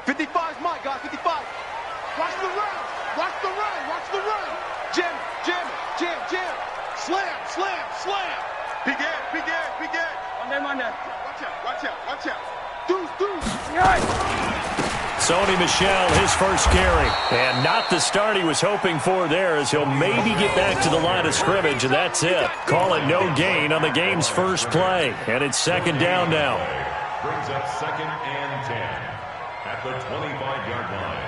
55's my guy, 55. Watch the run. Watch the run. Watch the run. Jam, jam, jam, jam. Slam, slam, slam. Begin, begin, begin. On there. Watch out, watch out, watch out. Deuce, deuce. Sony Michel, his first carry. And not the start he was hoping for there, as he'll maybe get back to the line of scrimmage, and that's it. Call it no gain on the game's first play. And it's second down now. Brings up 2nd and 10 at the 25-yard line.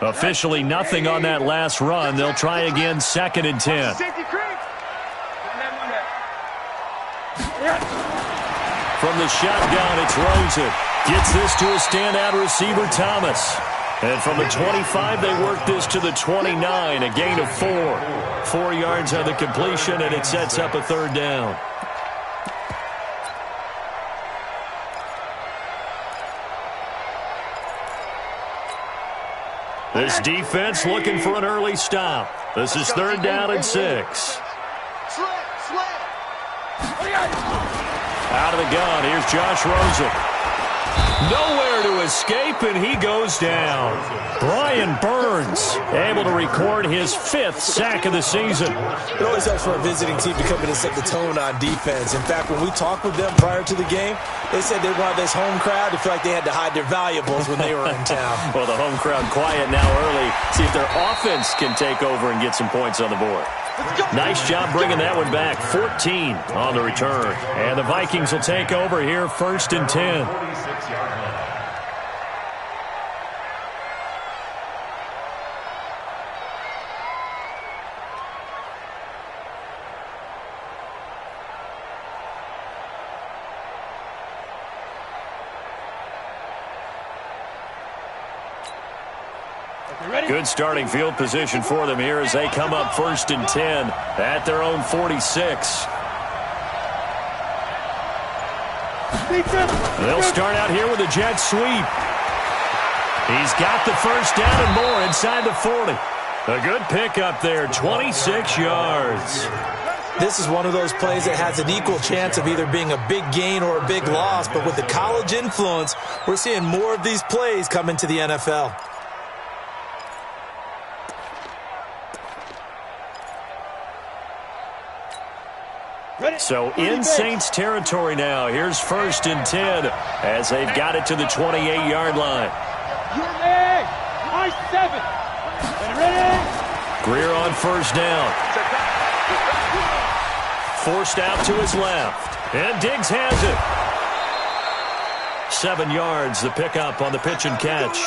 Officially nothing on that last run. They'll try again, 2nd and 10. From the shotgun, it's Rosen. Gets this to a standout receiver, Thomas. And from the 25, they work this to the 29, a gain of 4. 4 yards on the completion, and it sets up a third down. This defense looking for an early stop. This is 3rd down and 6. Out of the gun, here's Josh Rosen. Nowhere to escape, and he goes down. Brian Burns able to record his 5th sack of the season. It always helps for a visiting team to come in and set the tone on defense. In fact, when we talked with them prior to the game, they said they wanted this home crowd to feel like they had to hide their valuables when they were in town. Well, the home crowd quiet now early. See if their offense can take over and get some points on the board. Nice job bringing that one back. 14 on the return. And the Vikings will take over here, 1st and 10. 46-yard line. Good starting field position for them here as they come up 1st and 10 at their own 46. They'll start out here with a jet sweep. He's got the first down and more inside the 40. A good pickup there, 26 yards. This is one of those plays that has an equal chance of either being a big gain or a big loss, but with the college influence, we're seeing more of these plays come into the NFL. So in Saints territory now. Here's 1st and 10 as they've got it to the 28-yard line. Greer on 1st down. Forced out to his left. And Diggs has it. 7 yards, the pickup on the pitch and catch.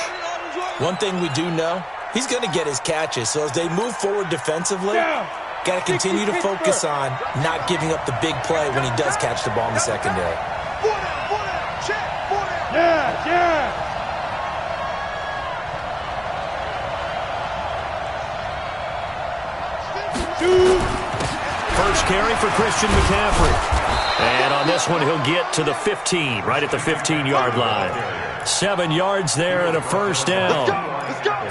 One thing we do know, he's going to get his catches. So as they move forward defensively, got to continue to focus on not giving up the big play when he does catch the ball in the secondary. First carry for Christian McCaffrey. And on this one, he'll get to the 15, right at the 15-yard line. 7 yards there and a first down.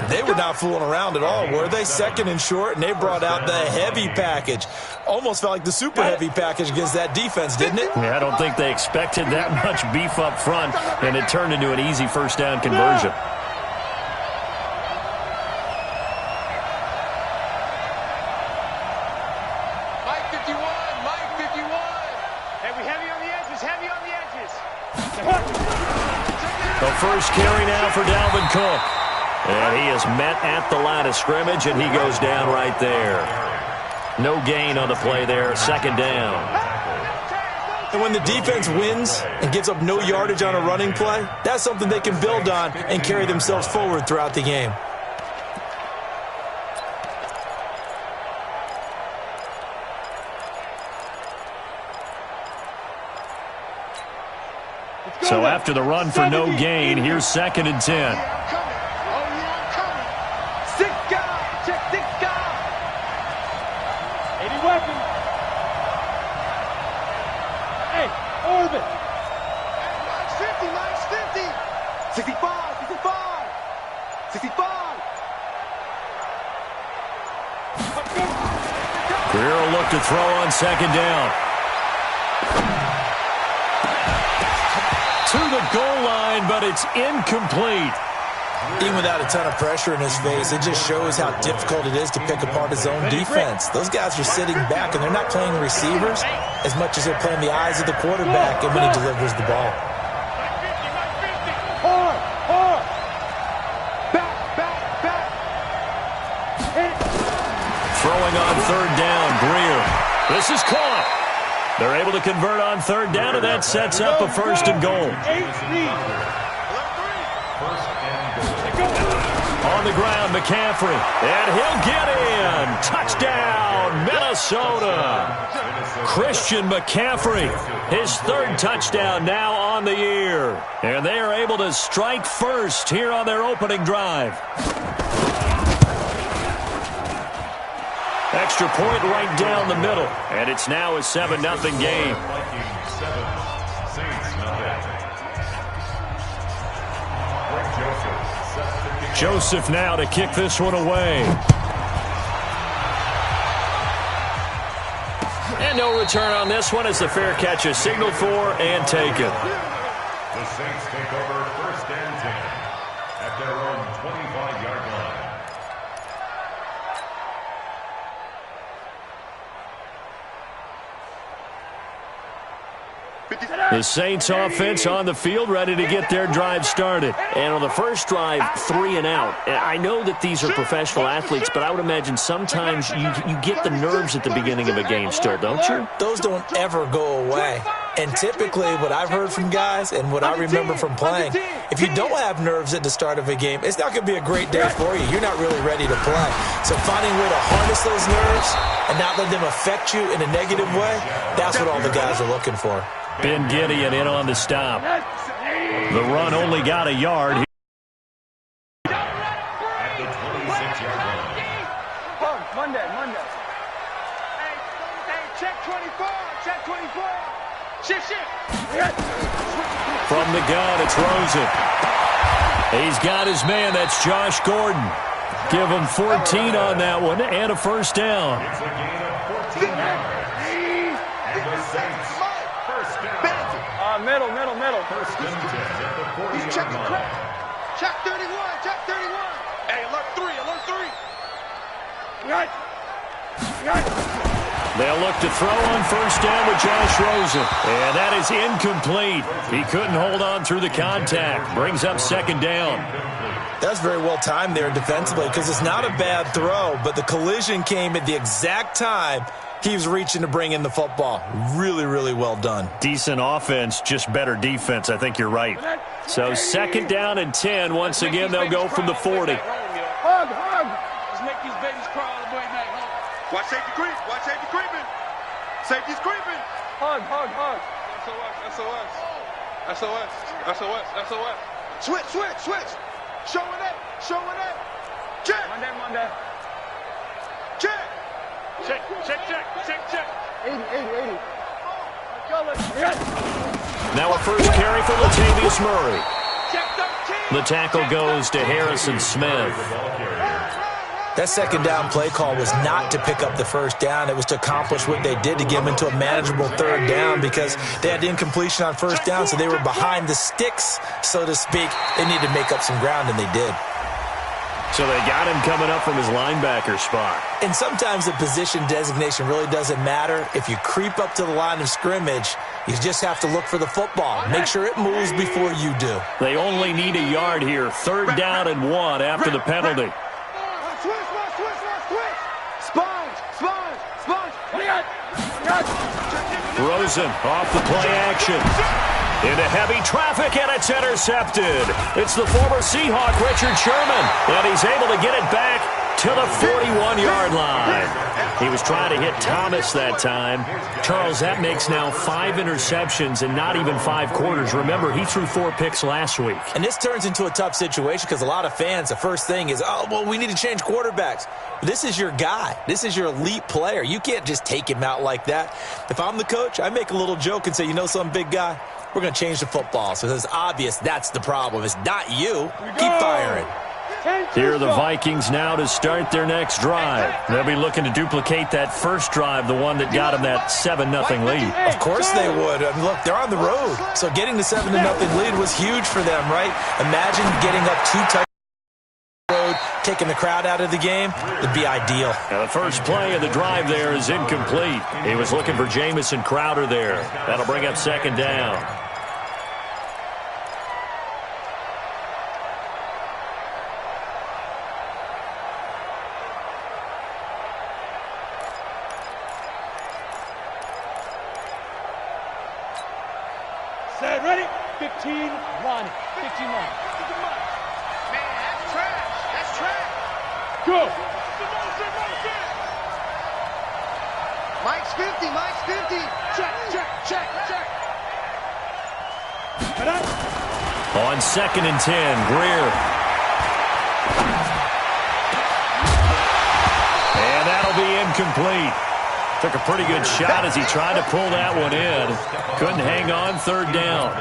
They were not fooling around at all, were they? 2nd and short, and they brought out the heavy package. Almost felt like the super heavy package against that defense, didn't it? Yeah, I don't think they expected that much beef up front, and it turned into an easy first down conversion. Mike 51, Mike 51. Heavy on the edges, heavy on the edges. The first carry now for Dalvin Cook. And he is met at the line of scrimmage, and he goes down right there. No gain on the play there, 2nd down. And when the defense wins and gives up no yardage on a running play, that's something they can build on and carry themselves forward throughout the game. So after the run for no gain, here's 2nd and 10. Greer will to throw on second down. To the goal line, but it's incomplete. Even without a ton of pressure in his face, it just shows how difficult it is to pick apart his own defense. Those guys are sitting back, and they're not playing receivers as much as they're playing the eyes of the quarterback and when he delivers the ball. Throwing on third down, Greer. This is caught. They're able to convert on third down, and that sets up a first and goal. On the ground, McCaffrey, and he'll get in. Touchdown, Minnesota. Christian McCaffrey, his third touchdown now on the year. And they are able to strike first here on their opening drive. Extra point right down the middle, and it's now a 7-0 game. Joseph now to kick this one away. And no return on this one as the fair catch is signaled for and taken. The Saints take over first and 10 at their own 25-yard line. The Saints offense on the field, ready to get their drive started. And on the first drive, 3 and out. I know that these are professional athletes, but I would imagine sometimes you get the nerves at the beginning of a game still, don't you? Those don't ever go away. And typically what I've heard from guys and what I remember from playing, if you don't have nerves at the start of a game, it's not going to be a great day for you. You're not really ready to play. So finding a way to harness those nerves and not let them affect you in a negative way, that's what all the guys are looking for. Ben Gideon in on the stop. The run only got a yard. At the 26-yard line. Monday. Hey, check 24. Check 24. Shit. From the gun, it's Rosen. He's got his man. That's Josh Gordon. Give him 14 on that one and a first down. It's a gain of 14 yards. And the Saints, first down. Middle. First and 10 at the 40-yard line. Check 31. Hey, alert 3. They'll look to throw on first down with Josh Rosen. And that is incomplete. He couldn't hold on through the contact. Brings up second down. That's very well timed there defensively because it's not a bad throw, but the collision came at the exact time he was reaching to bring in the football. Really, really well done. Decent offense, just better defense. I think you're right. So second down and 10. Once again, they'll go from the 40. Hug. Let's make these babies crawl all the way back home. Watch safety creeping. Safety's creeping. Hug. SOS. Switch. Showing up. Check. Monday. Check. 80. Now a first carry for Latavius Murray. The tackle goes to Harrison Smith. That second down play call was not to pick up the first down. It was to accomplish what they did to get them into a manageable third down because they had incompletion on first down, so they were behind the sticks, so to speak. They needed to make up some ground, and they did. So they got him coming up from his linebacker spot. And sometimes the position designation really doesn't matter. If you creep up to the line of scrimmage, you just have to look for the football. Make sure it moves before you do. They only need a yard here. Third down and 1 after the penalty. Rosen off the play action. Into heavy traffic, and it's intercepted. It's the former Seahawk, Richard Sherman, and he's able to get it back to the 41-yard line. He was trying to hit Thomas that time. Charles, that makes now 5 interceptions in not even 5 quarters. Remember, he threw 4 picks last week. And this turns into a tough situation because a lot of fans, the first thing is, we need to change quarterbacks. This is your guy. This is your elite player. You can't just take him out like that. If I'm the coach, I make a little joke and say, you know something, big guy? We're going to change the football. So it's obvious that's the problem. It's not you. Keep firing. Here are the Vikings now to start their next drive. They'll be looking to duplicate that first drive, the one that got them that 7-0 lead. Of course they would. I mean, look, they're on the road. So getting the 7-0 lead was huge for them, right? Imagine getting up 2 touchdowns on the road, taking the crowd out of the game. It'd be ideal. Now the first play of the drive there is incomplete. He was looking for Jamison Crowder there. That'll bring up second down. Ready? 15-1. 15-1. Man, that's trash. That's trash. Go. Mike's 50. Mike's 50. Check, check, check, check. On 2nd and 10, Greer. And that'll be incomplete. Took a pretty good shot as he tried to pull that one in. Couldn't hang on, 3rd down.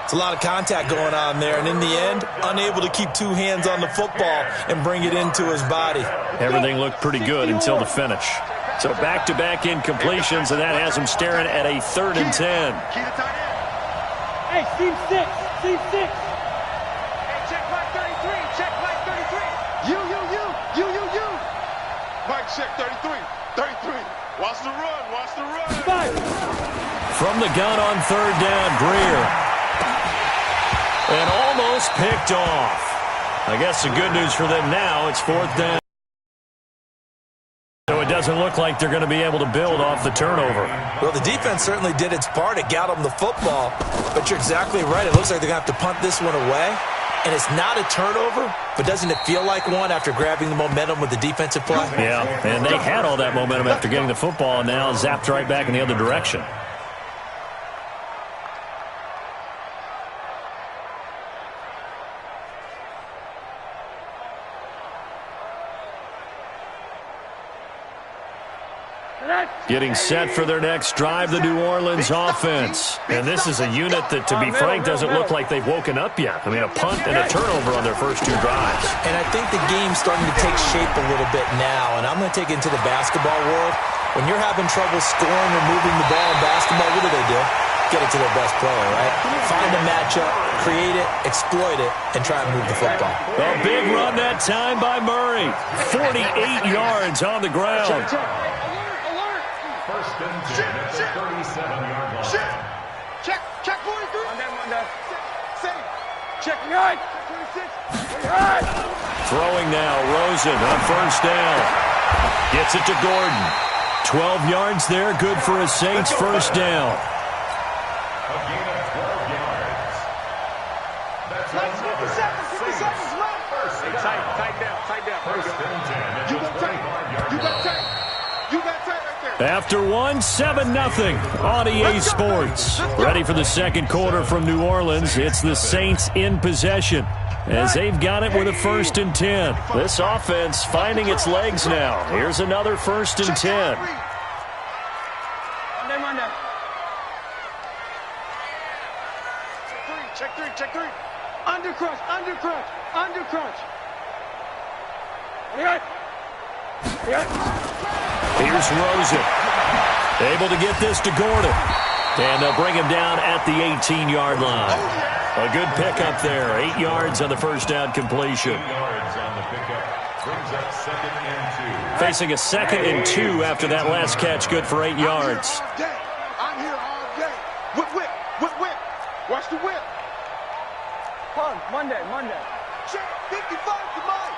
It's a lot of contact going on there, and in the end, unable to keep 2 hands on the football and bring it into his body. Everything looked pretty good until the finish. So back-to-back incompletions, and that has him staring at a 3rd and 10. Hey, team 6. Team 6. Hey, check Mike 33. Check Mike 33. You. Mike, check 33. 33. Watch the run. Watch the run. 5. From the gun on 3rd down, Greer. And almost picked off. I guess the good news for them now, it's 4th down. So it doesn't look like they're going to be able to build off the turnover. Well, the defense certainly did its part. It got them the football. But you're exactly right. It looks like they're going to have to punt this one away. And it's not a turnover, but doesn't it feel like one after grabbing the momentum with the defensive play? Yeah, and they had all that momentum after getting the football, and now zapped right back in the other direction. Getting set for their next drive, the New Orleans offense. And this is a unit that, to be frank, doesn't look like they've woken up yet. I mean, a punt and a turnover on their first 2 drives. And I think the game's starting to take shape a little bit now. And I'm going to take it into the basketball world. When you're having trouble scoring or moving the ball in basketball, what do? Get it to their best player, right? Find a matchup, create it, exploit it, and try and move the football. A big run that time by Murray. 48 yards on the ground. First and 10 at the 37-yard line. Check 43. On that. Safe. Check 9. 26. Throwing now, Rosen on 1st down. Gets it to Gordon. 12 yards there, good for a Saints 1st down. A gain of 12 yards. That's 50 seconds left. Tight down. First and 10 at the 25-yard line. You got tight right there. After 7-0 on EA Sports. Ready for the second quarter from New Orleans. It's the Saints in possession as they've got it with a 1st and 10. This offense finding its legs now. Here's another 1st and 10. Check 3. Under crunch. Here's Rosen. Able to get this to Gordon. And they'll bring him down at the 18-yard line. A good pickup there. 8 yards on the 1st down completion. 8 yards on the pickup. Brings up 2nd and 2. Facing a 2nd and 2 after that last catch. Good for 8 yards. I'm here all day. Whip. Watch the whip. Monday. Check 55 to Mike.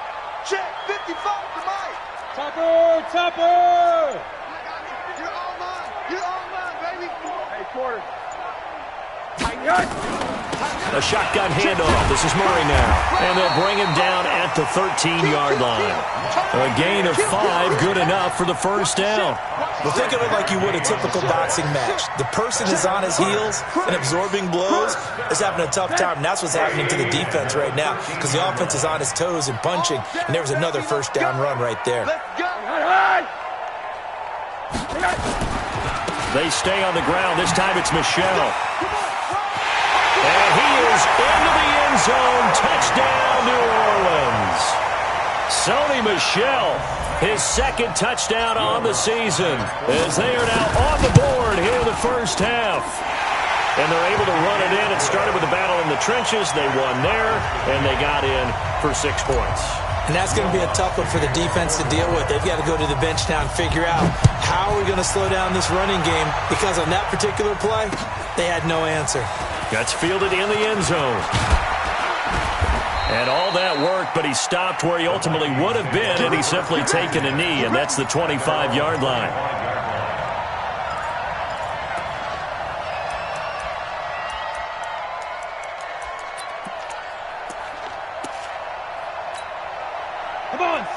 Check 55 to Mike. Topper. You're all mine, baby. Hey, quarter. A shotgun handoff. This is Murray now. And they'll bring him down at the 13-yard line. A gain of 5, good enough for the 1st down. Well, think of it like you would a typical boxing match. The person is on his heels and absorbing blows is having a tough time. And that's what's happening to the defense right now because the offense is on his toes and punching. And there was another 1st down run right there. They stay on the ground. This time it's Michelle. And he is into the end zone. Touchdown, New Orleans. Sony Michel, his second touchdown on the season, as they are now on the board here in the first half. And they're able to run it in. It started with a battle in the trenches. They won there, and they got in for 6 points. And that's going to be a tough one for the defense to deal with. They've got to go to the bench now and figure out how are we going to slow down this running game, because on that particular play, they had no answer. Gets fielded in the end zone. And all that work, but he stopped where he ultimately would have been, and he's simply taken a knee, and that's the 25-yard line.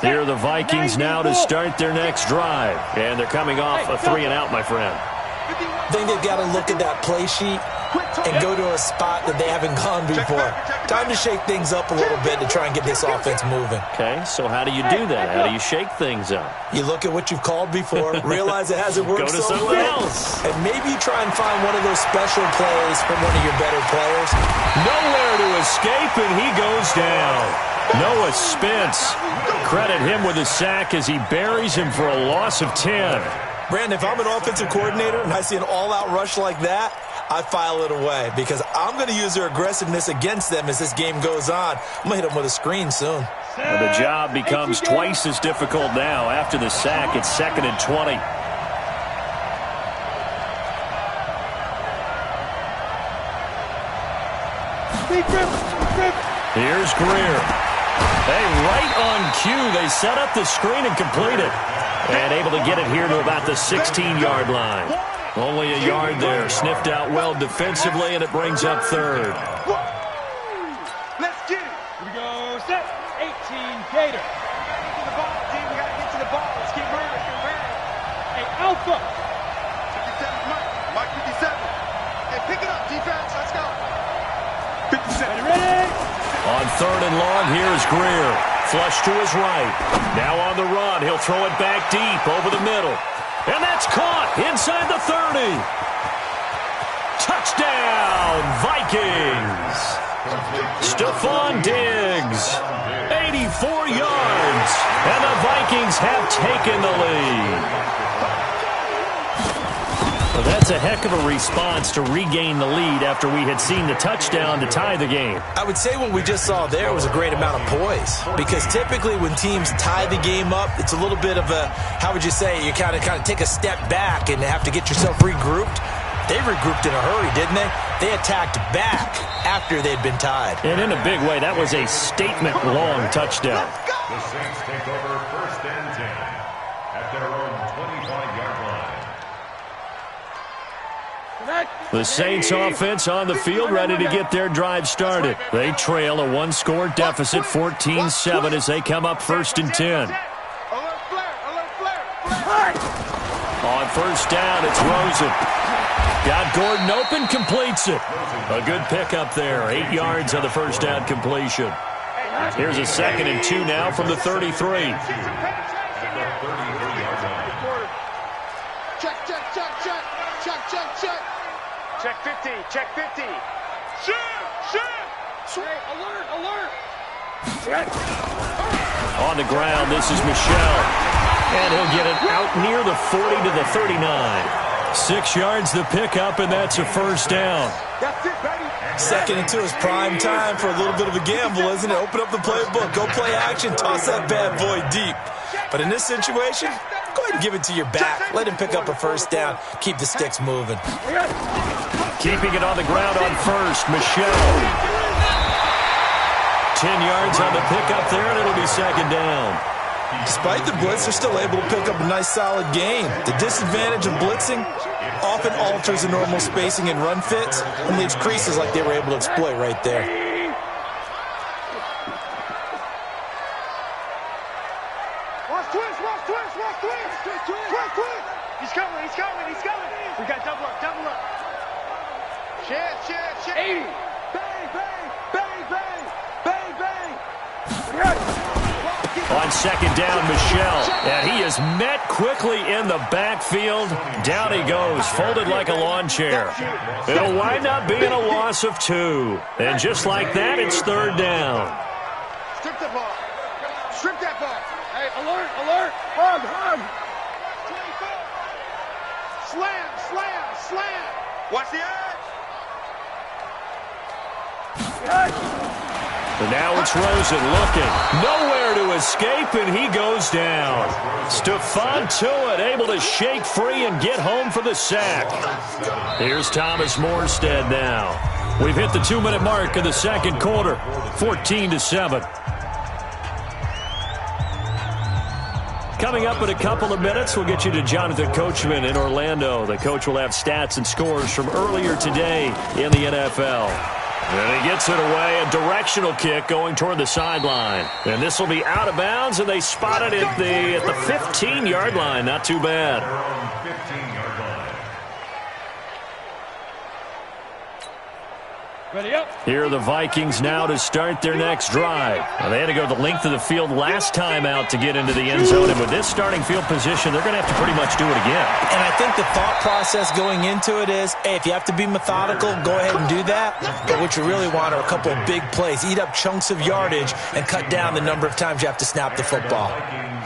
Here are the Vikings now to start their next drive. And they're coming off a 3-and-out, my friend. I think they've got to look at that play sheet and go to a spot that they haven't gone before. Time to shake things up a little bit to try and get this offense moving. Okay, so how do you do that? How do you shake things up? You look at what you've called before, realize it hasn't worked Go to so someone well, else. and maybe you try and find one of those special plays from one of your better players. Nowhere to escape, and he goes down. Noah Spence, credit him with a sack as he buries him for a loss of 10. Brandon, if I'm an offensive coordinator and I see an all-out rush like that, I file it away because I'm going to use their aggressiveness against them as this game goes on. I'm going to hit them with a screen soon. Well, the job becomes twice as difficult now. After the sack, it's 2nd and 20. Here's Greer. Hey, right on cue. They set up the screen and complete it. And able to get it here to about the 16-yard line. Only a yard there. Sniffed out well defensively, and it brings up 3rd. Let's get it. Here we go. Set. 18 Gator. Get to the ball, team. We got to get to the ball. Let's keep running. Let's get ready. Hey, Alpha. 57, Mike 57. Hey, pick it up, defense. Let's go. 57. Ready? On 3rd and long, here's Greer. Flush to his right. Now on the run. He'll throw it back deep over the middle. And that's caught inside the 30. Touchdown, Vikings. Stephon Diggs, 84 yards. And the Vikings have taken the lead. Well, that's a heck of a response to regain the lead after we had seen the touchdown to tie the game. I would say what we just saw there was a great amount of poise, because typically when teams tie the game up, it's a little bit of a, how would you say, you kind of take a step back and have to get yourself regrouped. They regrouped in a hurry, didn't they? They attacked back after they'd been tied. And in a big way, that was a statement-long touchdown. The Saints take over 1st and 10 at their own 25-yard line. The Saints offense on the field ready to get their drive started. They trail a 1-score deficit, 14-7, as they come up 1st and 10. On 1st down, it's Rosen. Got Gordon open, completes it. A good pickup there, 8 yards on the 1st down completion. Here's a 2nd and 2 now from the 33. Check 50. Check 50. Check. Alert. On the ground, this is Michel. And he'll get it out near the 40 to the 39. 6 yards the pickup, and that's a 1st down. That's it, baby. 2nd and 2 is prime time for a little bit of a gamble, isn't it? Open up the playbook, go play action, toss that bad boy deep. But in this situation, go ahead and give it to your back. Let him pick up a 1st down. Keep the sticks moving. Keeping it on the ground on 1st, Michel. 10 yards on the pickup there, and it'll be 2nd down. Despite the blitz, they're still able to pick up a nice, solid gain. The disadvantage of blitzing often alters the normal spacing and run fits and leaves creases like they were able to exploit right there. Watch twist. He's coming. We got double up. Shit. 80. Bang. On second down, Michel. And he is met quickly in the backfield. Down he goes, folded like a lawn chair. It'll wind up being a loss of 2. And just like that, it's third down. Strip the ball. Strip that ball. Hey, alert, alert. Hug, hug. Slam, slam, slam. Watch the edge. And now it's Rosen looking. Nowhere to escape, and he goes down. Stephon Tuitt able to shake free and get home for the sack. Here's Thomas Morstead now. We've hit the 2-minute mark of the second quarter, 14-7. Coming up in a couple of minutes, we'll get you to Jonathan Coachman in Orlando. The coach will have stats and scores from earlier today in the NFL. And he gets it away, a directional kick going toward the sideline. And this will be out of bounds, and they spot it at the 15-yard line. Not too bad. Ready up. Here are the Vikings now to start their next drive. Now, they had to go the length of the field last time out to get into the end zone. And with this starting field position, they're going to have to pretty much do it again. And I think the thought process going into it is, hey, if you have to be methodical, go ahead and do that. But what you really want are a couple of big plays. Eat up chunks of yardage and cut down the number of times you have to snap the football.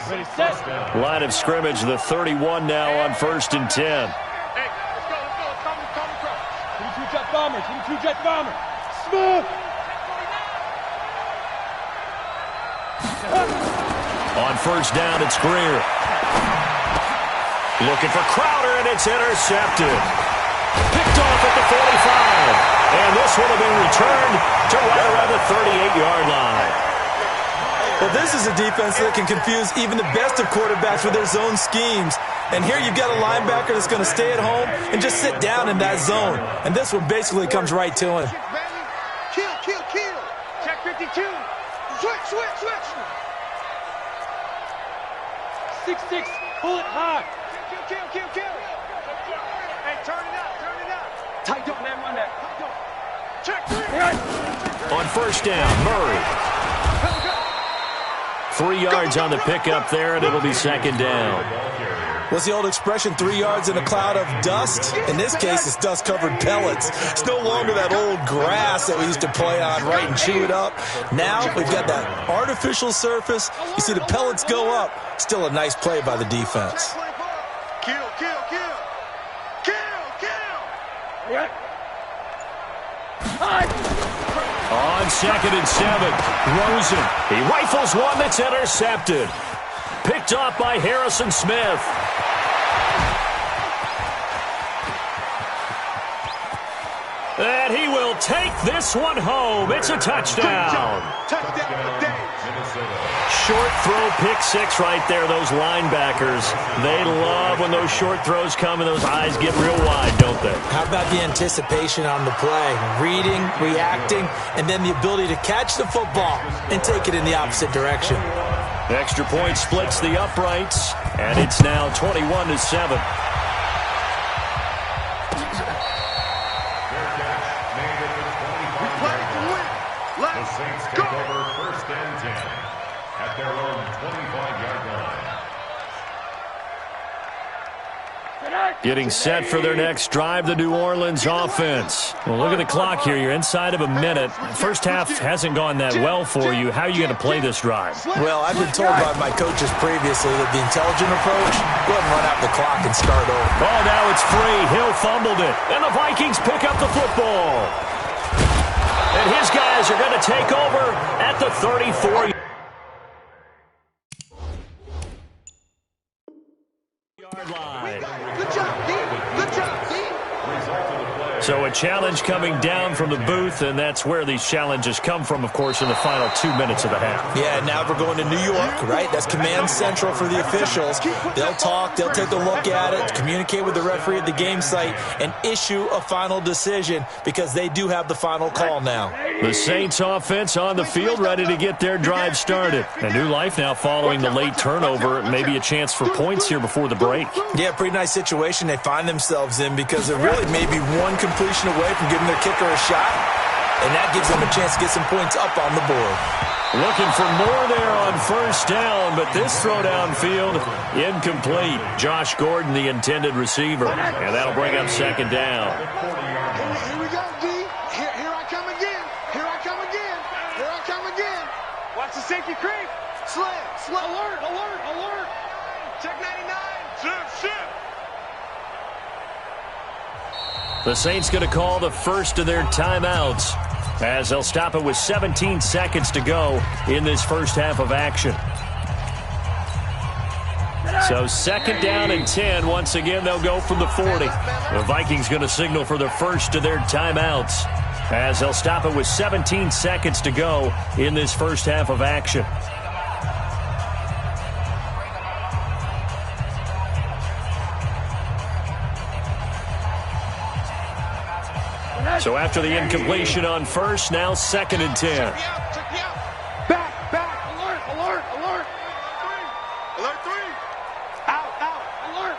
Ready, set. Line of scrimmage, the 31 now on 1st and 10. Hey, let's go. Come across. 22 jet bomber. 22 jet bomber. Smooth. On 1st down, it's Greer. Looking for Crowder, and it's intercepted. Picked off at the 45. And this one will be returned to right around the 38-yard line. Well, this is a defense that can confuse even the best of quarterbacks with their zone schemes. And here you've got a linebacker that's going to stay at home and just sit down in that zone. And this one basically comes right to him. Kill. Check 52. Switch. 6-6. Pull it high. Kill. Hey, turn it up. Tight up. Let him run that. Check 3. On 1st down, Murray. 3 yards on the pickup there, and it'll be 2nd down. What's the old expression, 3 yards in a cloud of dust? In this case, it's dust-covered pellets. It's no longer that old grass that we used to play on, right, and chew it up. Now we've got that artificial surface. You see the pellets go up. Still a nice play by the defense. Kill. Right. On 2nd and 7, Rosen. He rifles one that's intercepted. Picked off by Harrison Smith. And he will take this one home. It's a touchdown. Touchdown for Short throw, pick 6 right there. Those linebackers, they love when those short throws come and those eyes get real wide, don't they? How about the anticipation on the play? Reading, reacting, and then the ability to catch the football and take it in the opposite direction. Extra point splits the uprights, and it's now 21-7. The Saints take over 1st and 10 at their own 25-yard line. Getting set for their next drive, the New Orleans offense. Well, look at the clock here. You're inside of a minute. First half hasn't gone that well for you. How are you going to play this drive? Well, I've been told by my coaches previously that the intelligent approach, go ahead and run out the clock and start over. Oh, now it's free. Hill fumbled it. And the Vikings pick up the football. And his guys are going to take over at the 34-yard line. Good job, D. So a challenge coming down from the booth, and that's where these challenges come from, of course, in the final 2 minutes of the half. Yeah, now we're going to New York, right? That's command central for the officials. They'll talk, they'll take a look at it, communicate with the referee at the game site, and issue a final decision because they do have the final call now. The Saints offense on the field, ready to get their drive started. A new life now following the late turnover. Maybe a chance for points here before the break. Yeah, pretty nice situation they find themselves in because they're really maybe one completion away from giving their kicker a shot. and that gives them a chance to get some points up on the board. Looking for more there on first down, but this throw downfield incomplete. Josh Gordon, the intended receiver, and that'll bring up second down. Here we go, D. Here I come again. Here I come again. Here I come again. Watch the safety creep. Slam. Alert, alert, alert. Check 99. Shift. The Saints going to call the first of their timeouts, as they'll stop it with 17 seconds to go in this first half of action. So second down and 10. Once again, they'll go from the 40. The Vikings going to signal for the first of their timeouts, as they'll stop it with 17 seconds to go in this first half of action. So after the incompletion on first, now second and 10. Check me out. Back. Alert. Alert 3. Out. Alert.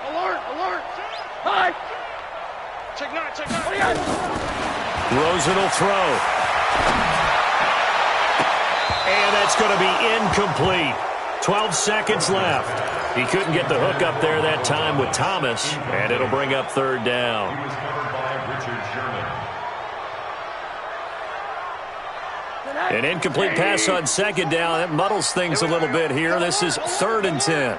Hi. Check 9. Rosen will throw. And that's going to be incomplete. 12 seconds left. He couldn't get the hook up there that time with Thomas, and it'll bring up third down. He was covered by Richard Sherman. An incomplete pass on second down. That muddles things a little bit here. This is third and 10.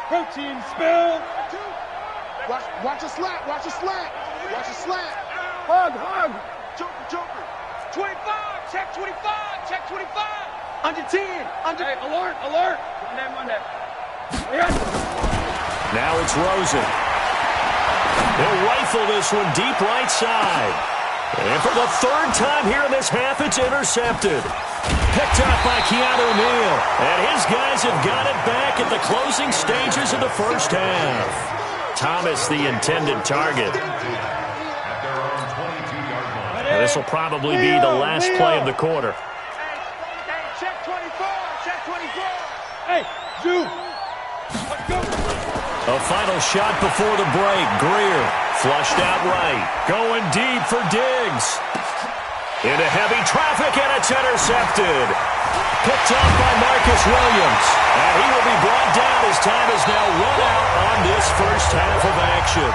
Protein spill. Watch a slant. Hug. Joker. 25. Check 25. Under 10. Hey, alert. Now it's Rosen. He'll rifle this one deep right side. And for the third time here in this half, it's intercepted. Picked up by Keanu Neal. And his guys have got it back at the closing stages of the first half. Thomas, the intended target. And this will probably be the last play of the quarter. Hey, check 24. Hey, Zoo. Let's go. A final shot before the break. Greer flushed out right. Going deep for Diggs. Into heavy traffic, and it's intercepted. Picked up by Marcus Williams. And he will be brought down as time is now run out on this first half of action.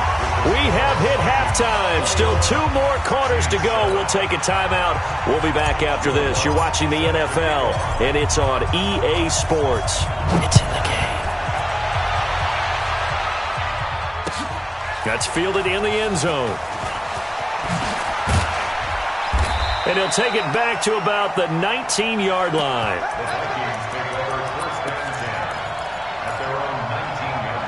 We have hit halftime. Still 2 more quarters to go. We'll take a timeout. We'll be back after this. You're watching the NFL, and it's on EA Sports. It's in the game. That's fielded in the end zone. And he'll take it back to about the 19-yard line. The Vikings take over first and 10 at their own 19-yard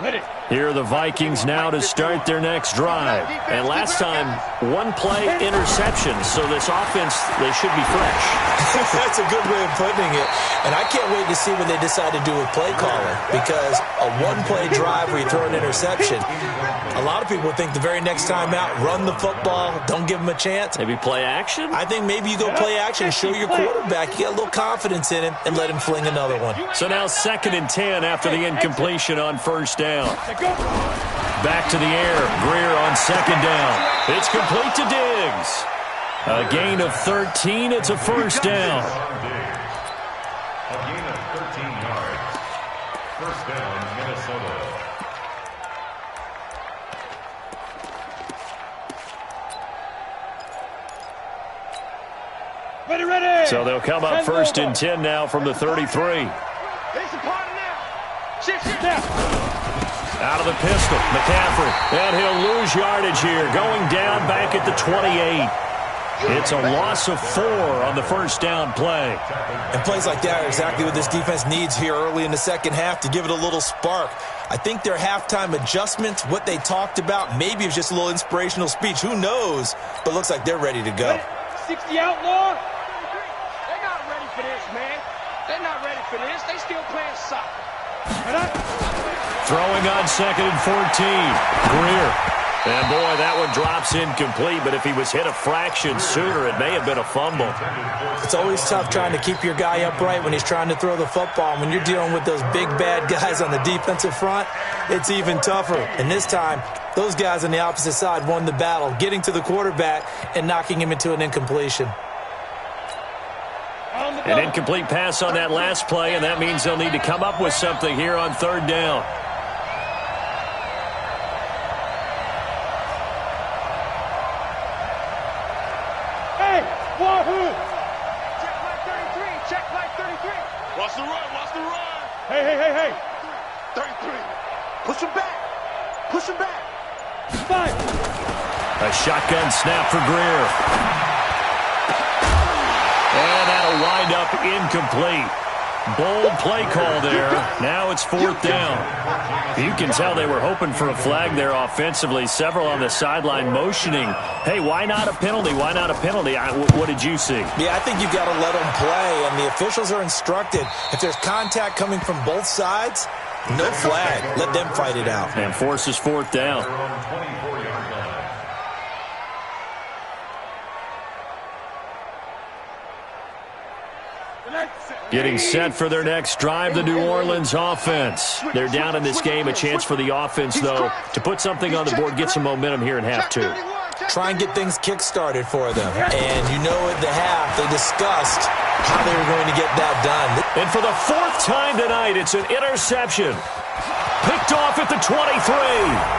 line. Here are the Vikings now to start their next drive. And last time, 1 play interception, so this offense, they should be fresh. That's a good way of putting it. And I can't wait to see what they decide to do with play calling, because a 1-play drive where you throw an interception, a lot of people think the very next time out, run the football, don't give them a chance. Maybe play action? I think maybe you go play action, show your quarterback, you get a little confidence in him, and let him fling another one. So now second and 10 after the incompletion on first down. Back to the air. Greer on second down. It's complete to Diggs. A gain of 13. It's a first down. A gain of 13 yards. First down, Minnesota. Ready. So they'll come up first and 10 now from the 33. It's a party now. Shift now. Out of the pistol, McCaffrey. And he'll lose yardage here, going down back at the 28. It's a loss of 4 on the first down play. And plays like that are exactly what this defense needs here early in the second half to give it a little spark. I think their halftime adjustment, what they talked about, maybe it was just a little inspirational speech. Who knows? But looks like they're ready to go. 60 outlaw. They're not ready for this, man. They're not ready for this. They still playing soccer. Throwing on second and 14. Greer And, boy, that one drops incomplete, but if he was hit a fraction sooner, it may have been a fumble. It's always tough trying to keep your guy upright when he's trying to throw the football. And when you're dealing with those big, bad guys on the defensive front, it's even tougher. And this time, those guys on the opposite side won the battle, getting to the quarterback and knocking him into an incompletion. An incomplete pass on that last play, and that means they'll need to come up with something here on third down. Wahoo! Check my 33. Check my 33. Watch the run. Watch the run. Hey. 33. Push him back. Push him back. 5. A shotgun snap for Greer. And that'll wind up incomplete. Bold play call there. Now it's fourth down. You can tell they were hoping for a flag there offensively. Several on the sideline motioning, hey, why not a penalty? Why not a penalty? What did you see? Yeah, I think you've got to let them play, and the officials are instructed. If there's contact coming from both sides, no flag. Let them fight it out. And forces fourth down. Getting set for their next drive, the New Orleans offense. They're down in this game. A chance for the offense, though, to put something on the board, get some momentum here in half two. Try and get things kick-started for them. And you know at the half, they discussed how they were going to get that done. And for the fourth time tonight, it's an interception. Picked off at the 23.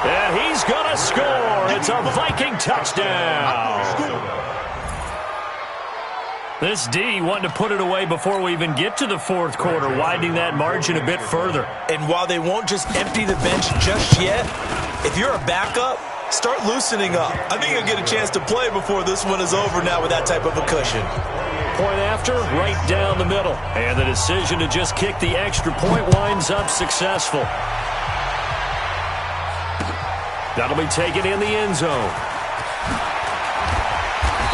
And he's going to score. It's a Viking touchdown. This D wanting to put it away before we even get to the fourth quarter, widening that margin a bit further. And while they won't just empty the bench just yet, if you're a backup, start loosening up. I think you'll get a chance to play before this one is over now with that type of a cushion. Point after, right down the middle. And the decision to just kick the extra point winds up successful. That'll be taken in the end zone.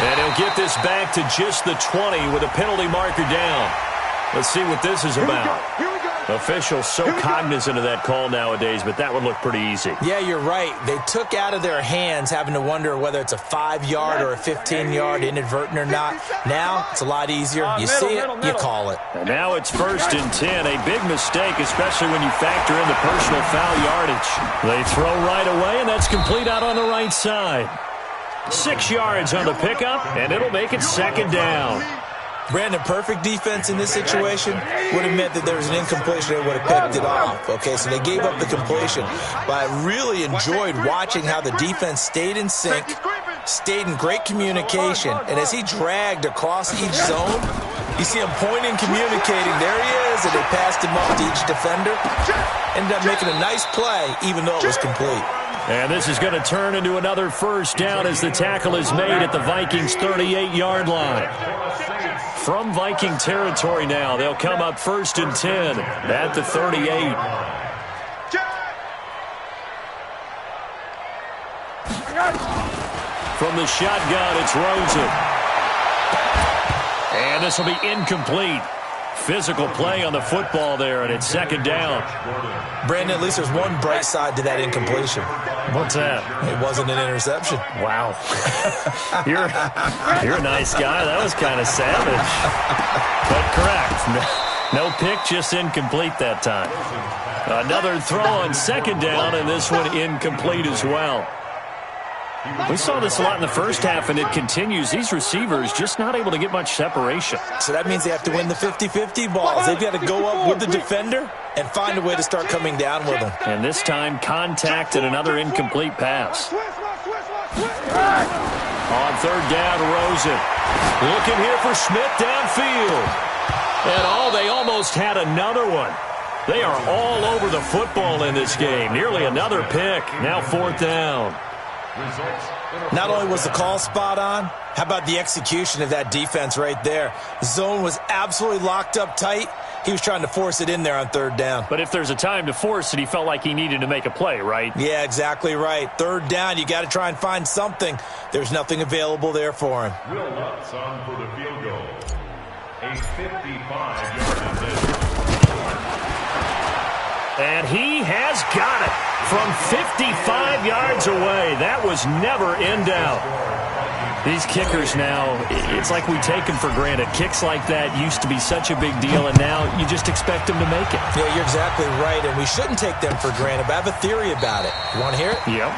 And he'll get this back to just the 20 with a penalty marker down. Let's see what this is about. Officials so cognizant of that call nowadays, but that would look pretty easy. Yeah, you're right. They took out of their hands having to wonder whether it's a 5-yard or a 15-yard inadvertent or not. Now, it's a lot easier. You see it, you call it. And now it's 1st and 10. A big mistake, especially when you factor in the personal foul yardage. They throw right away, and that's complete out on the right side. 6 yards on the pickup, and it'll make it 2nd down. Brandon, perfect defense in this situation would have meant that there was an incompletion. They would have picked it off. Okay, so they gave up the completion. But I really enjoyed watching how the defense stayed in sync, stayed in great communication. And as he dragged across each zone, you see him pointing, communicating. There he is, and they passed him off to each defender. Ended up making a nice play, even though it was complete. And this is going to turn into another 1st down as the tackle is made at the Vikings' 38-yard line. From Viking territory now, they'll come up 1st and 10 at the 38. From the shotgun, it's Rosen. And this will be incomplete. Physical play on the football there, and it's 2nd down. Brandon, at least there's one bright side to that incompletion. What's that? It wasn't an interception. Wow. You're a nice guy. That was kind of savage. But correct. No pick, just incomplete that time. Another throw on 2nd down, and this one incomplete as well. We saw this a lot in the first half, and it continues. These receivers just not able to get much separation. So that means they have to win the 50-50 balls. They've got to go up with the defender and find a way to start coming down with them. And this time, contact and another incomplete pass. On 3rd down, Rosen. Looking here for Smith downfield. And they almost had another one. They are all over the football in this game. Nearly another pick. Now 4th down. Not only was the call spot on, how about the execution of that defense right there? The zone was absolutely locked up tight. He was trying to force it in there on 3rd down. But if there's a time to force it, he felt like he needed to make a play, right? Yeah, exactly right. 3rd down, you got to try and find something. There's nothing available there for him. Will Lutz on for the field goal. A 55-yard decision. And he has got it from 55 yards away. That was never in doubt. These kickers now, it's like we take them for granted. Kicks like that used to be such a big deal, and now you just expect them to make it. Yeah, you're exactly right, and we shouldn't take them for granted. But I have a theory about it. You want to hear it? Yep.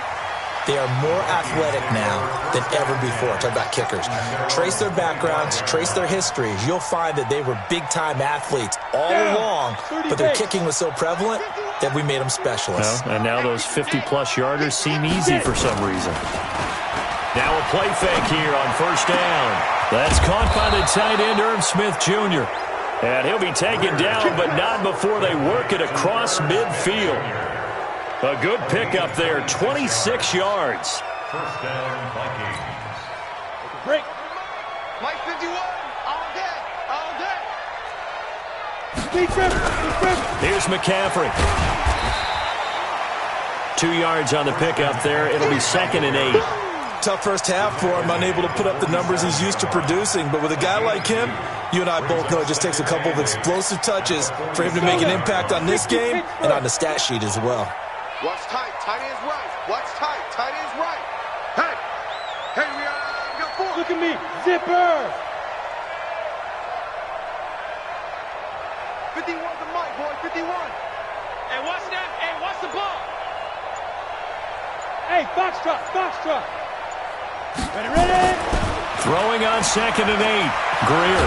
They are more athletic now than ever before. Talk about kickers. Trace their backgrounds, trace their histories. You'll find that they were big-time athletes all along, but their kicking was so prevalent that we made them specialists. Well, and now those 50-plus yarders seem easy for some reason. Now a play fake here on first down. That's caught by the tight end, Irv Smith Jr. And he'll be taken down, but not before they work it across midfield. A good pickup there, 26 yards. First down, Vikings. Break. Mike 51, all day, all day. Here's McCaffrey. 2 yards on the pickup there. It'll be 2nd and 8. Tough first half for him, unable to put up the numbers he's used to producing. But with a guy like him, you and I both know it just takes a couple of explosive touches for him to make an impact on this game and on the stat sheet as well. Watch tight, tight end's right. Watch tight, tight end's right. Hey, we got 4. Look at me, zipper. 51's the mic, boy, 51. Hey, watch that. Hey, watch the ball. Hey, foxtrot, foxtrot. Ready. Throwing on 2nd and 8. Greer.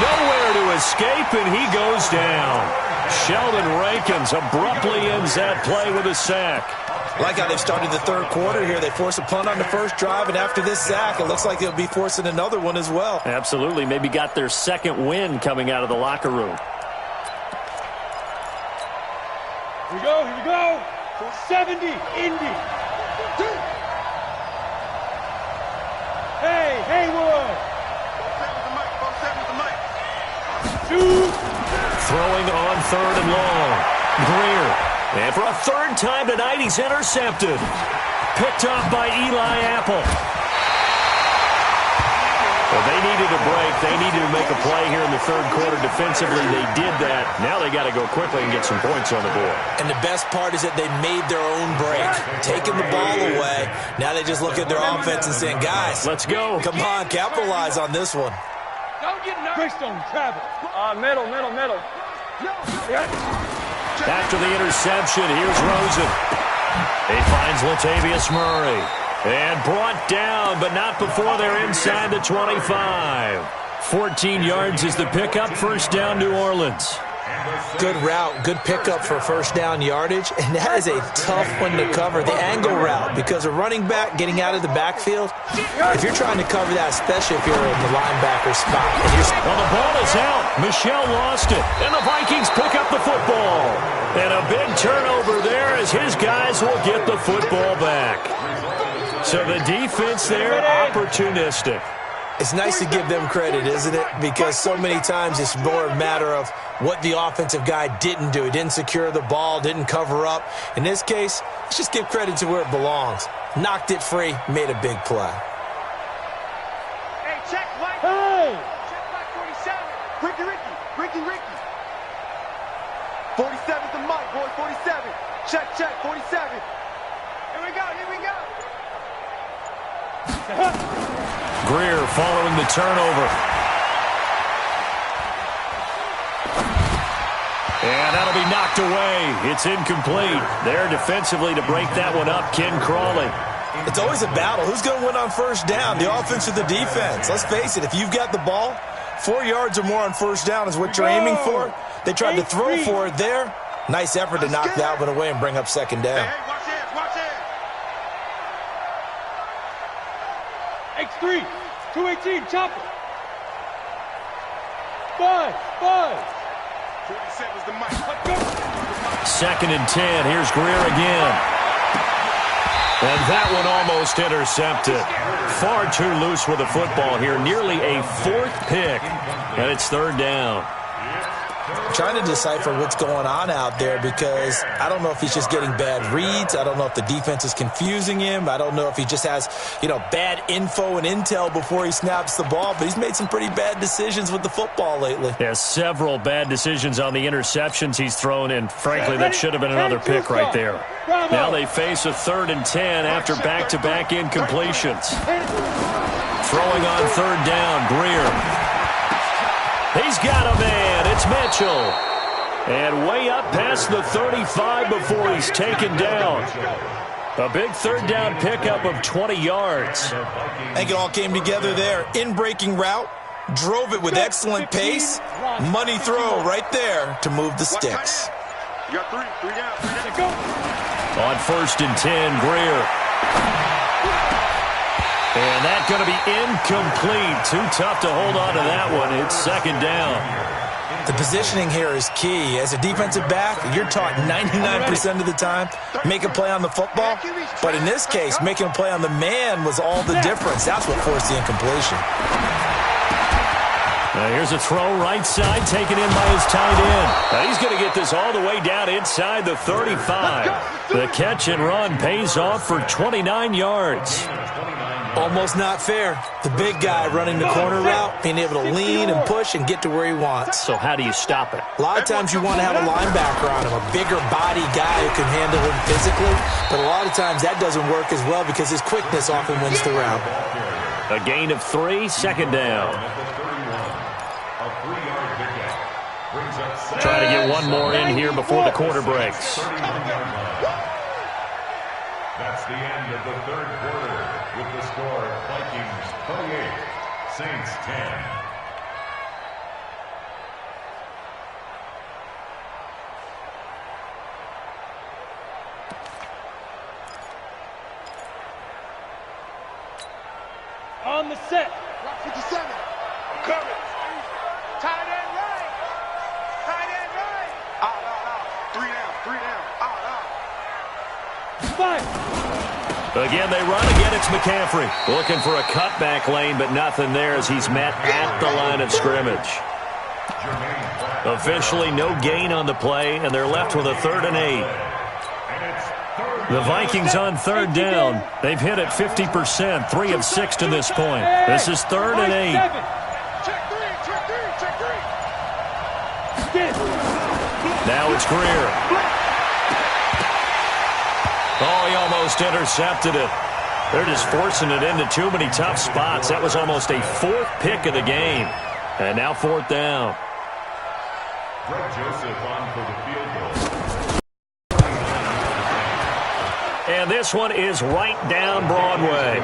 Nowhere to escape, and he goes down. Sheldon Rankins abruptly ends that play with a sack. Like how they've started the third quarter here. They force a punt on the first drive, and after this sack, it looks like they'll be forcing another one as well. Absolutely. Maybe got their second win coming out of the locker room. Here we go. 70, Indy. Hey, Haywood. 47's the mic. Shoot. Throwing on 3rd and long. Greer. And for a 3rd time tonight, he's intercepted. Picked off by Eli Apple. Well, they needed a break. They needed to make a play here in the third quarter defensively. They did that. Now they got to go quickly and get some points on the board. And the best part is that they made their own break, taking the ball away. Now they just look at their offense and saying, guys, let's go. Come on, capitalize on this one. Don't get nervous. Greystone, Travis. Middle. After the interception, here's Rosen. He finds Latavius Murray. And brought down, but not before they're inside the 25. 14 yards is the pickup. First down, New Orleans. Good route, good pickup for first down yardage, and that is a tough one to cover, the angle route, because a running back getting out of the backfield, if you're trying to cover that, especially if you're in the linebacker spot. Well, the ball is out. Michelle lost it, and the Vikings pick up the football. And a big turnover there as his guys will get the football back. So the defense there, opportunistic. It's nice to give them credit, isn't it? Because so many times it's more a matter of what the offensive guy didn't do. He didn't secure the ball, didn't cover up. In this case, let's just give credit to where it belongs. Knocked it free, made a big play. Hey, check, Mike. Hey! Check, Mike 47. Ricky. 47's the mic, boy, 47. Check, 47. Here we go. Greer following the turnover. And that'll be knocked away. It's incomplete. There defensively to break that one up, Ken Crawley. It's always a battle. Who's going to win on first down, the offense or the defense? Let's face it, if you've got the ball, 4 yards or more on first down is what you're aiming for. They tried to throw for it there. Nice effort to knock that one away and bring up second down. Hey, watch it. X3, 218, chopper. 5. 47's the mic. 2nd and 10. Here's Greer again. And that one almost intercepted. Far too loose with the football here. Nearly a 4th pick. And it's 3rd down. I'm trying to decipher what's going on out there because I don't know if he's just getting bad reads. I don't know if the defense is confusing him. I don't know if he just has, bad info and intel before he snaps the ball. But he's made some pretty bad decisions with the football lately. Yeah, several bad decisions on the interceptions he's thrown, and frankly, that should have been another pick right there. Now they face a 3rd and 10 after back-to-back incompletions. Throwing on 3rd down, Greer. He's got a man. It's Mitchell. And way up past the 35 before he's taken down. A big 3rd down pickup of 20 yards. I think it all came together there. In-breaking route. Drove it with excellent pace. Money throw right there to move the sticks. You got three down. On 1st and 10, Greer. And that's going to be incomplete. Too tough to hold on to that one. It's 2nd down. The positioning here is key. As a defensive back, you're taught 99% of the time, make a play on the football. But in this case, making a play on the man was all the difference. That's what forced the incompletion. Here's a throw right side, taken in by his tight end. He's going to get this all the way down inside the 35. The catch and run pays off for 29 yards. Almost not fair. The big guy running the corner route, being able to lean and push and get to where he wants. So how do you stop it? A lot of times you want to have a linebacker on him, a bigger body guy who can handle him physically. But a lot of times that doesn't work as well because his quickness often wins the route. A gain of 3, 2nd down. Try to get one more in here before the quarter breaks. That's the end of the 3rd quarter with the score Vikings 28, Saints 10. On the set. Rock 57. I'm coming. Tight end right. Tight end right. Out. 3 down. Out. Five. Again, they run. Again, it's McCaffrey. Looking for a cutback lane, but nothing there as he's met at the line of scrimmage. Officially, no gain on the play, and they're left with a 3rd and 8. The Vikings on 3rd down. They've hit it 50%, 3 of 6 to this point. This is 3rd and 8. Check three. Now it's Greer. Oh, he almost intercepted it. They're just forcing it into too many tough spots. That was almost a 4th pick of the game. And now 4th down. Greg Joseph on for the field goal. And this one is right down Broadway.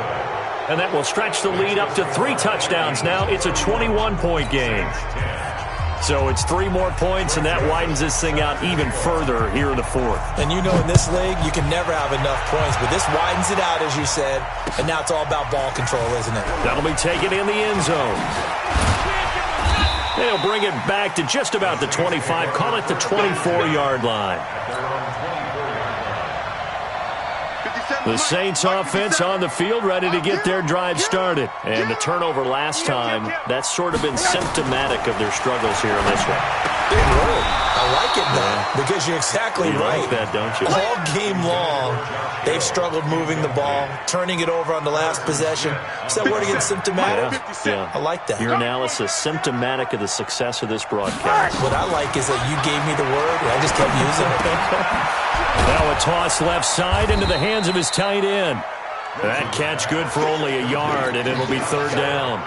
And that will stretch the lead up to 3 touchdowns now. It's a 21-point game. So it's 3 more points, and that widens this thing out even further here in the 4th. And in this league, you can never have enough points. But this widens it out, as you said. And now it's all about ball control, isn't it? That'll be taken in the end zone. They'll bring it back to just about the 25. Call it the 24-yard line. The Saints offense on the field, ready to get their drive started. And the turnover last time, that's sort of been symptomatic of their struggles here in this one. Big word. I like it, though, because you're exactly right. You like that, don't you? All game long, they've struggled moving the ball, turning it over on the last possession. Is that word again, symptomatic? Yeah. I like that. Your analysis, symptomatic of the success of this broadcast. What I like is that you gave me the word, and I just kept using it. Now a toss left side into the hands of his tight end. That catch good for only a yard, and it'll be 3rd down.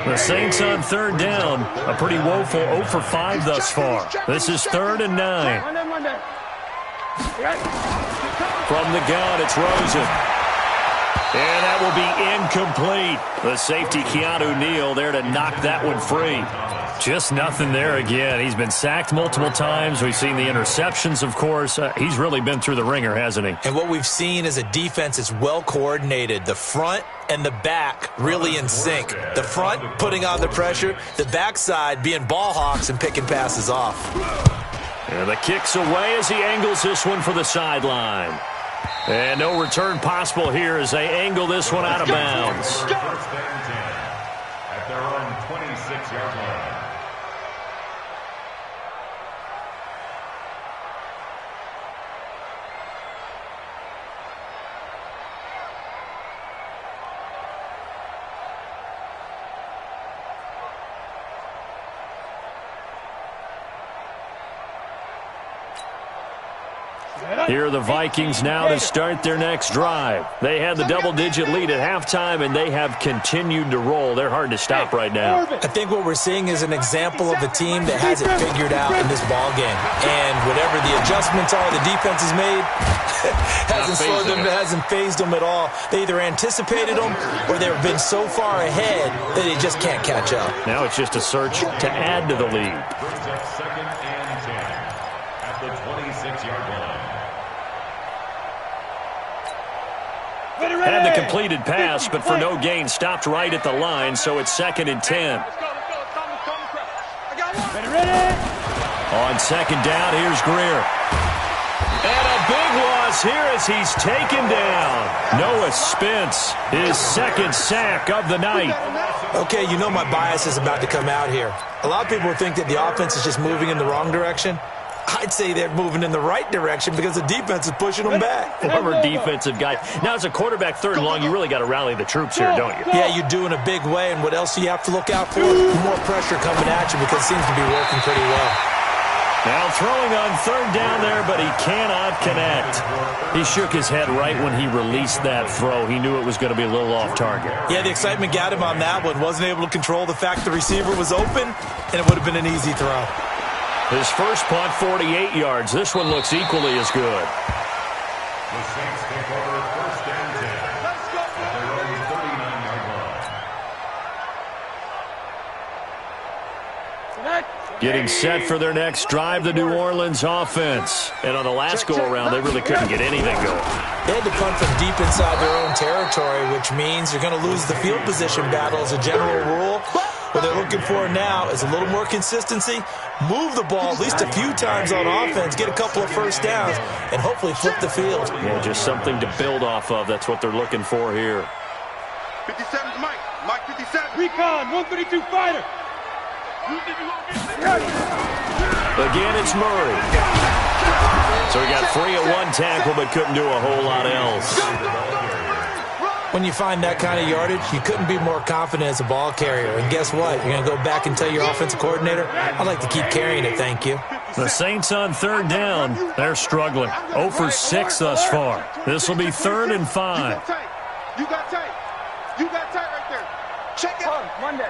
The Saints on 3rd down. A pretty woeful 0 for 5 thus far. This is 3rd and 9. From the gun, it's Rosen. And that will be incomplete. The safety, Keanu Neal, there to knock that one free. Just nothing there again. He's been sacked multiple times. We've seen the interceptions, of course. He's really been through the ringer, hasn't he? And what we've seen is a defense that's well coordinated. The front and the back really in sync. The front putting on the pressure. The backside being ball hawks and picking passes off. And the kick's away as he angles this one for the sideline. And no return possible here as they angle this one out of bounds. First and 10 at their own 26-yard line. Here are the Vikings now to start their next drive. They had the double-digit lead at halftime, and they have continued to roll. They're hard to stop right now. I think what we're seeing is an example of a team that has it figured out in this ballgame. And whatever the adjustments are the defense has made, hasn't slowed them, hasn't phased them at all. They either anticipated them or they've been so far ahead that they just can't catch up. Now it's just a search to add to the lead. Brings up 2nd and 10 at the 26-yard line. Had the completed pass, but for no gain, stopped right at the line, so it's 2nd and 10. On 2nd down, here's Greer. And a big loss here as he's taken down. Noah Spence, his 2nd sack of the night. Okay, you know my bias is about to come out here. A lot of people think that the offense is just moving in the wrong direction. I'd say they're moving in the right direction because the defense is pushing them back. Former defensive guy. Now, as a quarterback, 3rd and long, you really got to rally the troops here, don't you? Yeah, you do in a big way, and what else do you have to look out for? More pressure coming at you because it seems to be working pretty well. Now throwing on 3rd down there, but he cannot connect. He shook his head right when he released that throw. He knew it was going to be a little off target. Yeah, the excitement got him on that one. Wasn't able to control the fact the receiver was open, and it would have been an easy throw. His first punt, 48 yards. This one looks equally as good. The Saints take over 1st and 10 at their own 39-yard line. Getting set for their next drive, the New Orleans offense. And on the last go-around, they really couldn't get anything going. They had to punt from deep inside their own territory, which means you're going to lose the field position battle as a general rule. What they're looking for now is a little more consistency, move the ball at least a few times on offense, get a couple of first downs, and hopefully flip the field. Yeah, just something to build off of. That's what they're looking for here. 57's Mike. Mike 57. Recon, 132 fighter. Again, it's Murray. So he got free at one tackle, but couldn't do a whole lot else. When you find that kind of yardage, you couldn't be more confident as a ball carrier. And guess what? You're going to go back and tell your offensive coordinator, I'd like to keep carrying it, thank you. The Saints on 3rd down. They're struggling. 0 for 6 thus far. This will be 3rd and 5. You got tape. You got tape right there. Check it. Monday.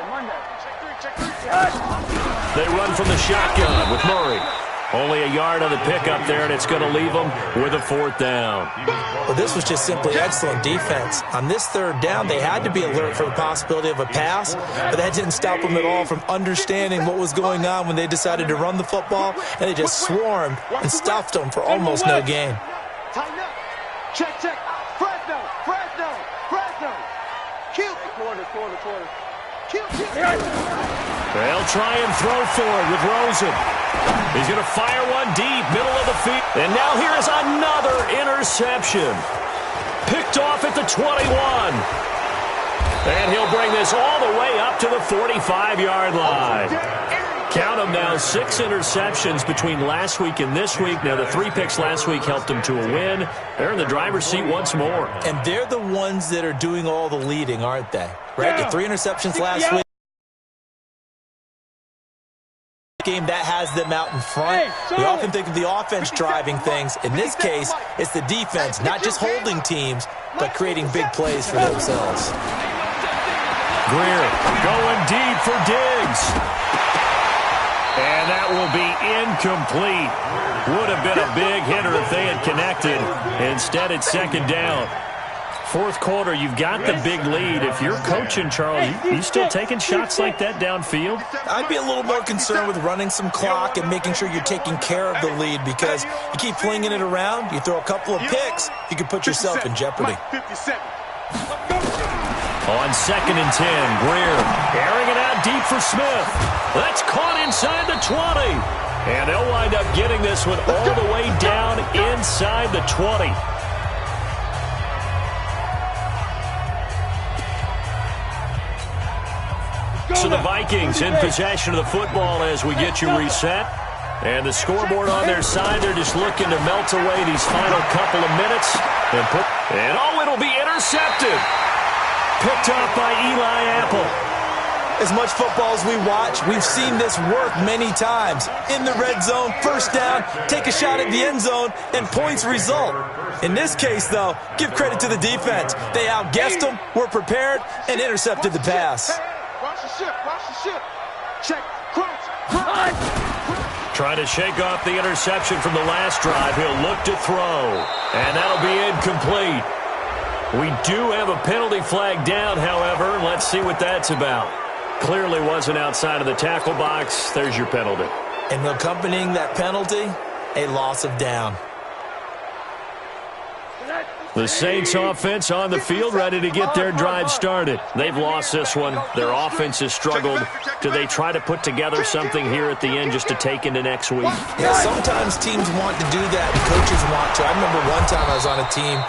Check 3. They run from the shotgun with Murray. Only a yard on the pickup there, and it's going to leave them with a 4th down. Well, this was just simply excellent defense. On this 3rd down, they had to be alert for the possibility of a pass, but that didn't stop them at all from understanding what was going on when they decided to run the football, and they just swarmed and stuffed them for almost no gain. Tighten up. Check. Fresno. Kill. Quarter. Kill. They'll try and throw for it with Rosen. He's going to fire one deep, middle of the field. And now here is another interception. Picked off at the 21. And he'll bring this all the way up to the 45-yard line. Count them now, 6 interceptions between last week and this week. Now, the 3 picks last week helped them to a win. They're in the driver's seat once more. And they're the ones that are doing all the leading, aren't they? Right? The 3 interceptions last week. Game that has them out in front. We often think of the offense driving things. In this case, it's the defense, not just holding teams, but creating big plays for themselves. Greer going deep for Diggs. And that will be incomplete. Would have been a big hitter if they had connected. Instead, it's 2nd down. 4th quarter, you've got the big lead. If you're coaching, Charles, you still taking shots like that downfield? I'd be a little more concerned with running some clock and making sure you're taking care of the lead, because you keep flinging it around, you throw a couple of picks, you can put yourself in jeopardy. 57. On 2nd and 10, Greer airing it out deep for Smith. That's caught inside the 20. And they'll wind up getting this one all the way down inside the 20. So the Vikings in possession of the football as we get you reset. And the scoreboard on their side, they're just looking to melt away these final couple of minutes. And it'll be intercepted. Picked up by Eli Apple. As much football as we watch, we've seen this work many times. In the red zone, first down, take a shot at the end zone, and points result. In this case, though, give credit to the defense. They outguessed them, were prepared, and intercepted the pass. Watch the ship, watch the ship. Check, crunch. Trying to shake off the interception from the last drive. He'll look to throw, and that'll be incomplete. We do have a penalty flag down, however. Let's see what that's about. Clearly wasn't outside of the tackle box. There's your penalty. And accompanying that penalty, a loss of down. The Saints offense on the field, ready to get their drive started. They've lost this one. Their offense has struggled. Do they try to put together something here at the end just to take into next week? Yeah, sometimes teams want to do that, and coaches want to. I remember one time I was on a team,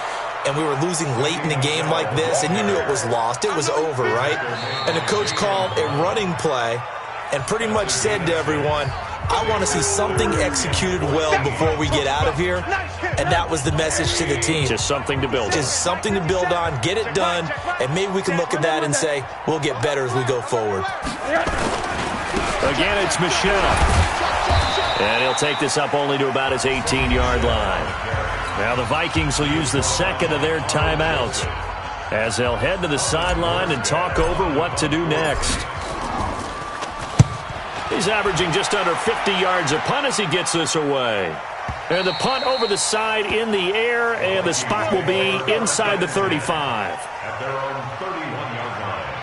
and we were losing late in a game like this, and you knew it was lost. It was over, right? And the coach called a running play and pretty much said to everyone, I want to see something executed well before we get out of here. And that was the message to the team. Just something to build on. Just something to build on, get it done, and maybe we can look at that and say, we'll get better as we go forward. Again, it's Michel. And he'll take this up only to about his 18-yard line. Now the Vikings will use the second of their timeouts as they'll head to the sideline and talk over what to do next. He's averaging just under 50 yards a punt as he gets this away. And the punt over the side in the air, and the spot will be inside the 35. At their own 31-yard line.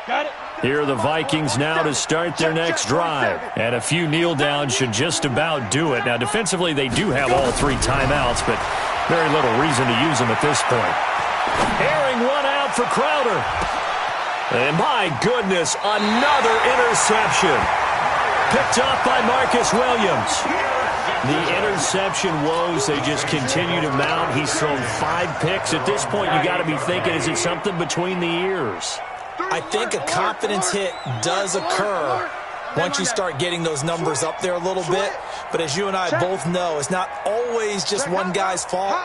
Got it. Here are the Vikings now to start their next drive. And a few kneel downs should just about do it. Now, defensively, they do have all three timeouts, but very little reason to use them at this point. Airing one out for Crowder. And my goodness, another interception. Picked off by Marcus Williams. The interception woes, they just continue to mount. He's thrown 5 picks. At this point, you got to be thinking, is it something between the ears? I think a confidence hit does occur once you start getting those numbers up there a little bit. But as you and I both know, it's not always just one guy's fault.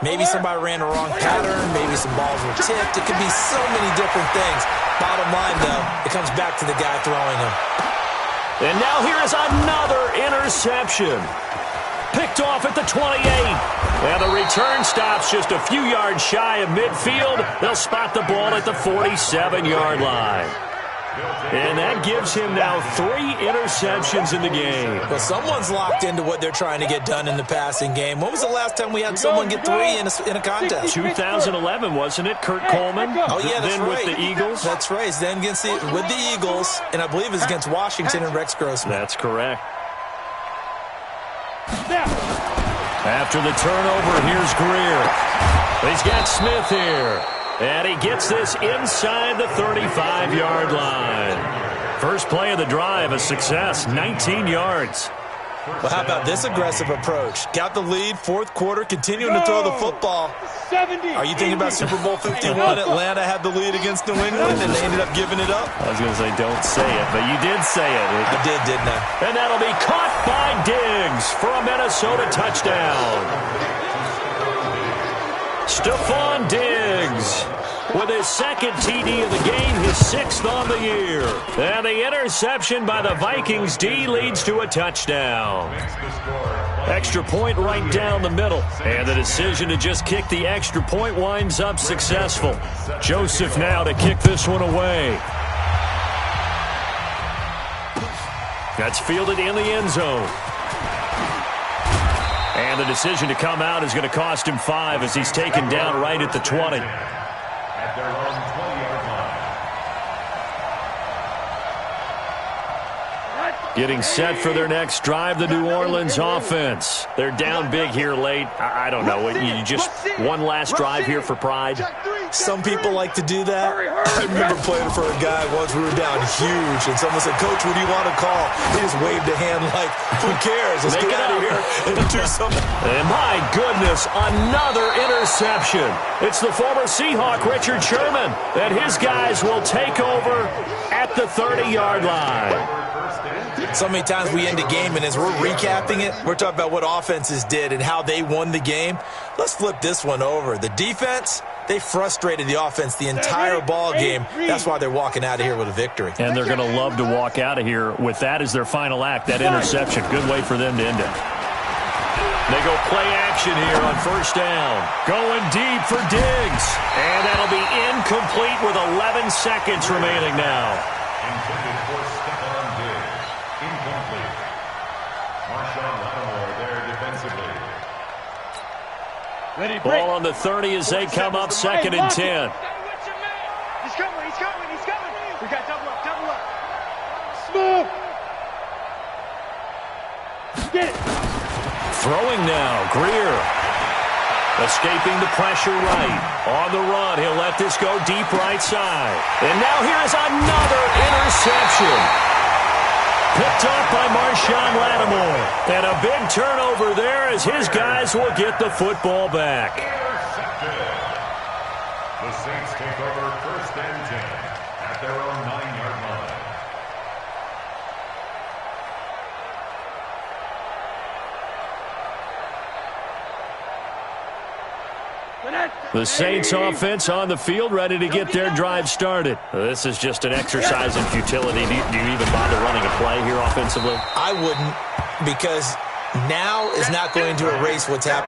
Maybe somebody ran a wrong pattern. Maybe some balls were tipped. It could be so many different things. Bottom line, though, it comes back to the guy throwing them. And now here is another interception. Picked off at the 28. And the return stops just a few yards shy of midfield. They'll spot the ball at the 47-yard line. And that gives him now 3 interceptions in the game. Well, someone's locked into what they're trying to get done in the passing game. When was the last time we had someone get 3 in a contest? 2011, wasn't it? Kurt Coleman? Oh, yeah, that's then right. with the Eagles? That's right. It's then with the Eagles, and I believe it's against Washington and Rex Grossman. That's correct. After the turnover, here's Greer. He's got Smith here. And he gets this inside the 35-yard line. First play of the drive, a success, 19 yards. Well, how about this aggressive approach? Got the lead, fourth quarter, continuing to throw the football. 70. Are you thinking about Super Bowl 51? Atlanta had the lead against New England, and they ended up giving it up. I was going to say, don't say it, but you did say it. I did, didn't I? And that'll be caught by Diggs for a Minnesota touchdown. Stephon Diggs with his second TD of the game, his 6th on the year. And the interception by the Vikings D leads to a touchdown. Extra point right down the middle. And the decision to just kick the extra point winds up successful. Joseph now to kick this one away. That's fielded in the end zone. And the decision to come out is going to cost him 5 as he's taken down right at the 20. At their own 20-yard line. Getting set for their next drive, the New Orleans offense. They're down big here late. I don't know. You just one last drive here for pride. Some people like to do that. I remember playing for a guy once. We were down huge, and someone said, Coach, what do you want to call? He just waved a hand like, who cares? Let's get out of here and do something. And my goodness, another interception. It's the former Seahawk, Richard Sherman, and his guys will take over at the 30-yard line. So many times we end a game, and as we're recapping it, we're talking about what offenses did and how they won the game. Let's flip this one over. The defense, they frustrated the offense the entire ball game. That's why they're walking out of here with a victory. And they're going to love to walk out of here with that as their final act, that interception. Good way for them to end it. They go play action here on first down. Going deep for Diggs. And that'll be incomplete with 11 seconds remaining now. Intended for Stephon Diggs. Incomplete. Marshawn Lattimore there defensively. Ball on the 30 as they come up 2nd and 10. He's coming, he's coming, he's coming. We got double up, double up. Smooth. Get it. Throwing now, Greer. Escaping the pressure right. On the run, he'll let this go deep right side. And now here's another interception. Picked up by Marshawn Lattimore. And a big turnover there as his guys will get the football back. Intercepted. The Saints take over 1st and 10 at their own 9-yard line. The Saints offense on the field, ready to get their drive started. This is just an exercise in futility. Do you even bother running a play here offensively? I wouldn't, because now is not going to erase what's happened